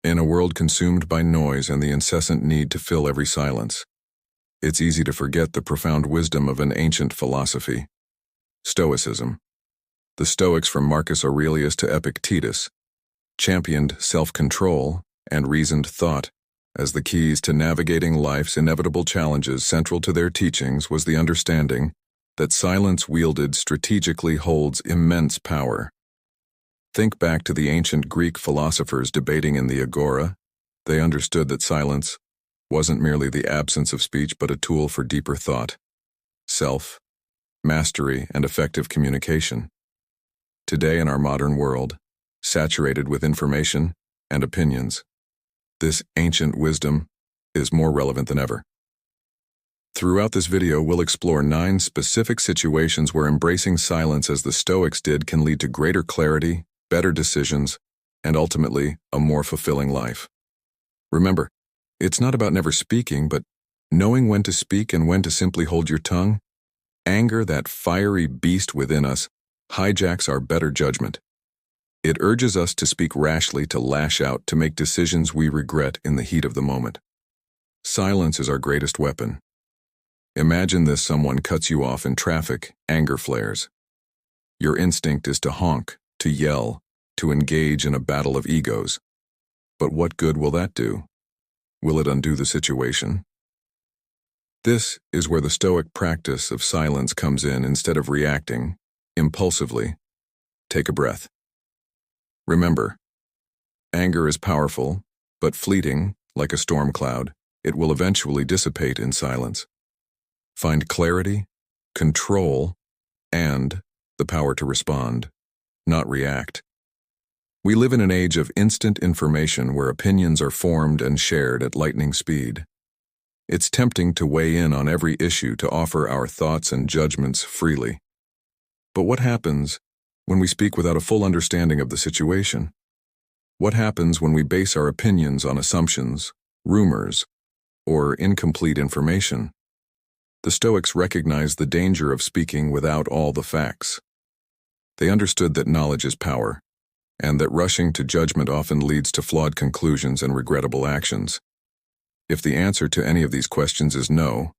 In a world consumed by noise and the incessant need to fill every silence, it's easy to forget the profound wisdom of an ancient philosophy, Stoicism. The Stoics, from Marcus Aurelius to Epictetus, championed self-control and reasoned thought as the keys to navigating life's inevitable challenges. Central to their teachings was the understanding that silence wielded strategically holds immense power. Think back to the ancient Greek philosophers debating in the agora. They understood that silence wasn't merely the absence of speech but a tool for deeper thought, self-mastery, and effective communication. Today, in our modern world, saturated with information and opinions, this ancient wisdom is more relevant than ever. Throughout this video, we'll explore 9 specific situations where embracing silence as the Stoics did can lead to greater clarity, better decisions, and ultimately, a more fulfilling life. Remember, it's not about never speaking, but knowing when to speak and when to simply hold your tongue. Anger, that fiery beast within us, hijacks our better judgment. It urges us to speak rashly, to lash out, to make decisions we regret in the heat of the moment. Silence is our greatest weapon. Imagine this: someone cuts you off in traffic, anger flares. Your instinct is to honk, to yell, to engage in a battle of egos. But what good will that do? Will it undo the situation? This is where the Stoic practice of silence comes in. Instead of reacting impulsively, take a breath. Remember, anger is powerful, but fleeting, like a storm cloud. It will eventually dissipate in silence. Find clarity, control, and the power to respond, not react. We live in an age of instant information where opinions are formed and shared at lightning speed. It's tempting to weigh in on every issue, to offer our thoughts and judgments freely. But what happens when we speak without a full understanding of the situation? What happens when we base our opinions on assumptions, rumors, or incomplete information? The Stoics recognized the danger of speaking without all the facts. They understood that knowledge is power, and that rushing to judgment often leads to flawed conclusions and regrettable actions. If the answer to any of these questions is no,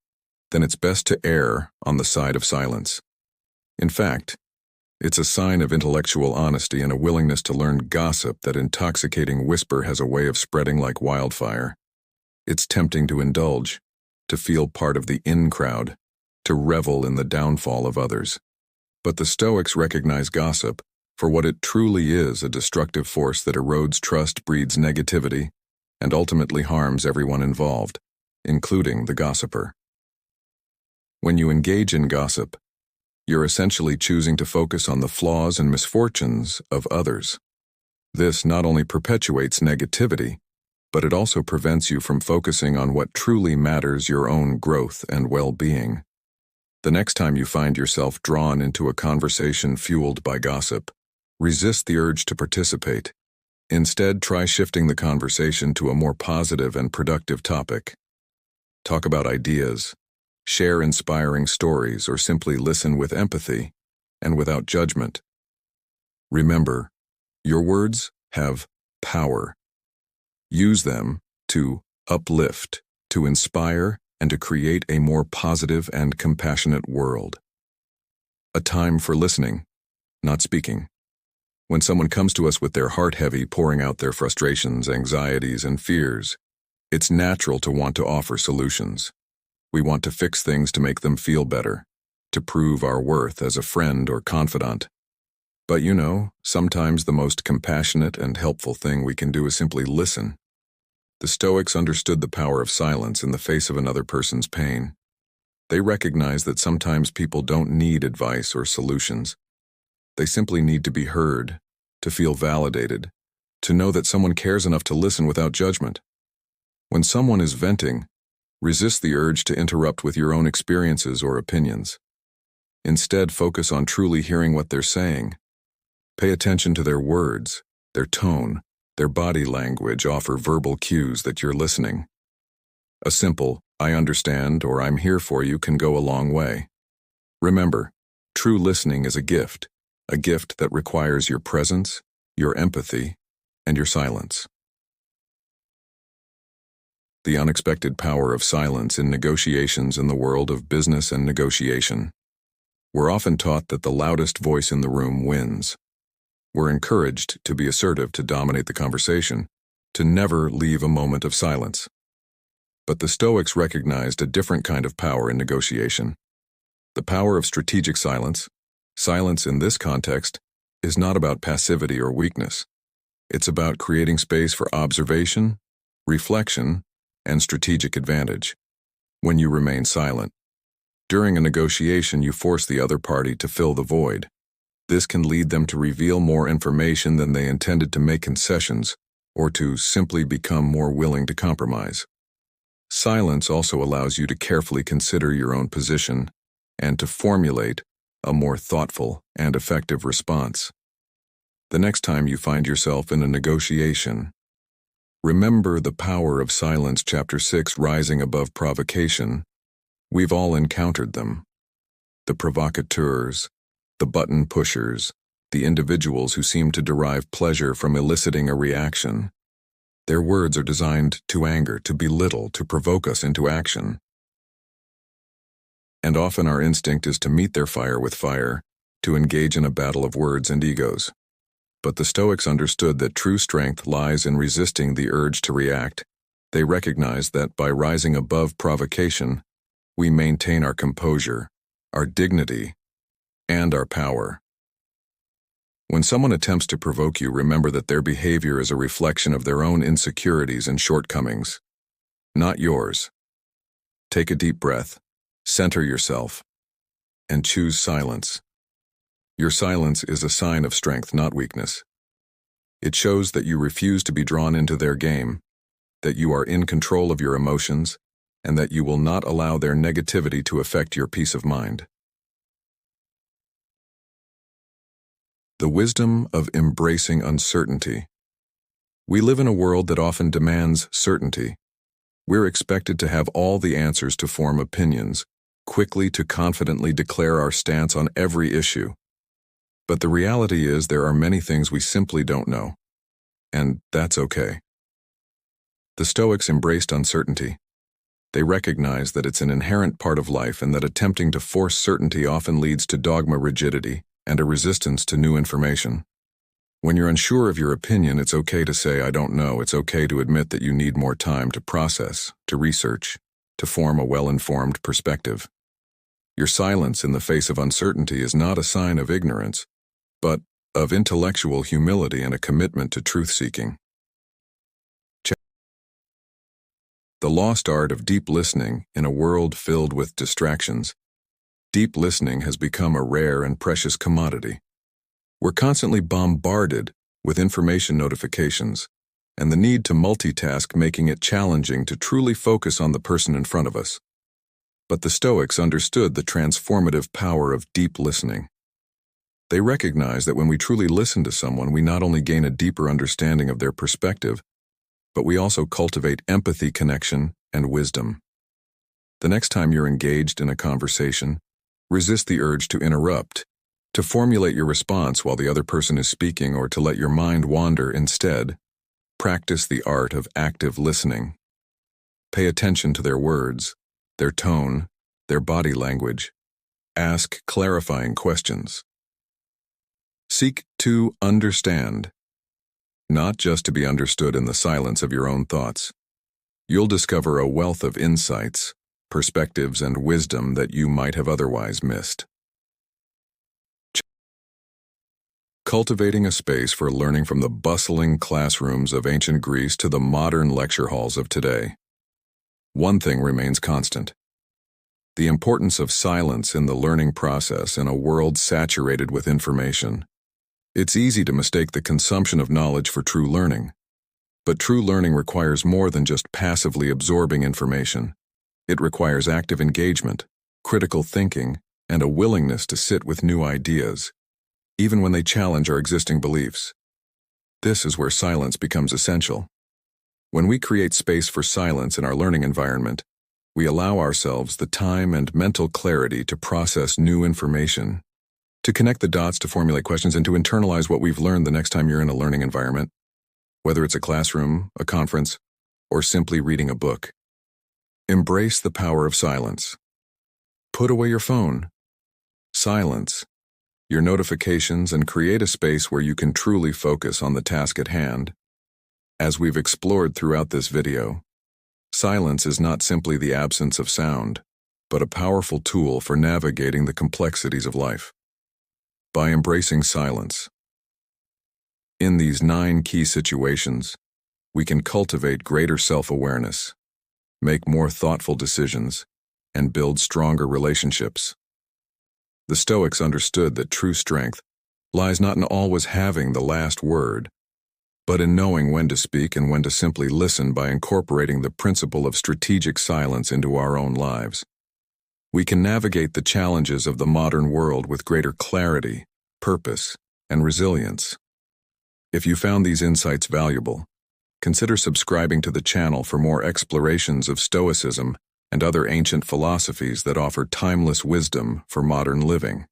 then it's best to err on the side of silence. In fact, it's a sign of intellectual honesty and a willingness to learn. Gossip, that intoxicating whisper, has a way of spreading like wildfire. It's tempting to indulge, to feel part of the in crowd, to revel in the downfall of others. But the Stoics recognize gossip for what it truly is: a destructive force that erodes trust, breeds negativity, and ultimately harms everyone involved, including the gossiper. When you engage in gossip, you're essentially choosing to focus on the flaws and misfortunes of others. This not only perpetuates negativity, but it also prevents you from focusing on what truly matters: your own growth and well-being. The next time you find yourself drawn into a conversation fueled by gossip, resist the urge to participate. Instead, try shifting the conversation to a more positive and productive topic. Talk about ideas, share inspiring stories, or simply listen with empathy and without judgment. Remember, your words have power. Use them to uplift, to inspire, and to create a more positive and compassionate world. A time for listening, not speaking. When someone comes to us with their heart heavy, pouring out their frustrations, anxieties, and fears, it's natural to want to offer solutions. We want to fix things to make them feel better, to prove our worth as a friend or confidant. But sometimes the most compassionate and helpful thing we can do is simply listen. The Stoics understood the power of silence in the face of another person's pain. They recognized that sometimes people don't need advice or solutions. They simply need to be heard, to feel validated, to know that someone cares enough to listen without judgment. When someone is venting, resist the urge to interrupt with your own experiences or opinions. Instead, focus on truly hearing what they're saying. Pay attention to their words, their tone, their body language. Offer verbal cues that you're listening. A simple, "I understand" or "I'm here for you" can go a long way. Remember, true listening is a gift that requires your presence, your empathy, and your silence. the unexpected power of silence in negotiations in the world of business and negotiation. We're often taught that the loudest voice in the room wins. We're encouraged to be assertive, to dominate the conversation, to never leave a moment of silence. But the Stoics recognized a different kind of power in negotiation. The power of strategic silence. Silence in this context is not about passivity or weakness. It's about creating space for observation, reflection, and strategic advantage. When you remain silent, during a negotiation, you force the other party to fill the void. This can lead them to reveal more information than they intended, to make concessions, or to simply become more willing to compromise. Silence also allows you to carefully consider your own position and to formulate a more thoughtful and effective response. The next time you find yourself in a negotiation, remember the power of silence. Chapter 6, Rising Above Provocation. We've all encountered them. The provocateurs, the button pushers, the individuals who seem to derive pleasure from eliciting a reaction. Their words are designed to anger, to belittle, to provoke us into action. And often our instinct is to meet their fire with fire, to engage in a battle of words and egos. But the Stoics understood that true strength lies in resisting the urge to react. They recognized that by rising above provocation, we maintain our composure, our dignity, and our power. When someone attempts to provoke you, remember that their behavior is a reflection of their own insecurities and shortcomings, not yours. Take a deep breath, center yourself, and choose silence. Your silence is a sign of strength, not weakness. It shows that you refuse to be drawn into their game, that you are in control of your emotions, and that you will not allow their negativity to affect your peace of mind. The wisdom of embracing uncertainty. We live in a world that often demands certainty. We're expected to have all the answers, to form opinions, quickly to confidently declare our stance on every issue. But the reality is there are many things we simply don't know. And that's okay. The Stoics embraced uncertainty. They recognized that it's an inherent part of life, and that attempting to force certainty often leads to dogma, rigidity, and a resistance to new information. When you're unsure of your opinion, it's okay to say, "I don't know." It's okay to admit that you need more time to process, to research, to form a well-informed perspective. Your silence in the face of uncertainty is not a sign of ignorance, but of intellectual humility and a commitment to truth-seeking. The lost art of deep listening in a world filled with distractions. Deep listening has become a rare and precious commodity. We're constantly bombarded with information notifications, and the need to multitask, making it challenging to truly focus on the person in front of us. But the Stoics understood the transformative power of deep listening. They recognized that when we truly listen to someone, we not only gain a deeper understanding of their perspective, but we also cultivate empathy, connection, and wisdom. The next time you're engaged in a conversation, resist the urge to interrupt, to formulate your response while the other person is speaking, or to let your mind wander. Instead, practice the art of active listening. Pay attention to their words, their tone, their body language. Ask clarifying questions. Seek to understand, not just to be understood in the silence of your own thoughts. You'll discover a wealth of insights, perspectives, and wisdom that you might have otherwise missed. Cultivating a space for learning from the bustling classrooms of ancient Greece to the modern lecture halls of today. One thing remains constant: the importance of silence in the learning process in a world saturated with information. It's easy to mistake the consumption of knowledge for true learning. But true learning requires more than just passively absorbing information. It requires active engagement, critical thinking, and a willingness to sit with new ideas, even when they challenge our existing beliefs. This is where silence becomes essential. When we create space for silence in our learning environment, we allow ourselves the time and mental clarity to process new information, to connect the dots, to formulate questions, and to internalize what we've learned. The next time you're in a learning environment, whether it's a classroom, a conference, or simply reading a book, Embrace the power of silence. Put away your phone. Silence your notifications and create a space where you can truly focus on the task at hand. As we've explored throughout this video, silence is not simply the absence of sound, but a powerful tool for navigating the complexities of life. By embracing silence, in these 9 key situations, we can cultivate greater self-awareness, make more thoughtful decisions, and build stronger relationships. The Stoics understood that true strength lies not in always having the last word, but in knowing when to speak and when to simply listen by incorporating the principle of strategic silence into our own lives. We can navigate the challenges of the modern world with greater clarity, purpose, and resilience. If you found these insights valuable, consider subscribing to the channel for more explorations of Stoicism and other ancient philosophies that offer timeless wisdom for modern living.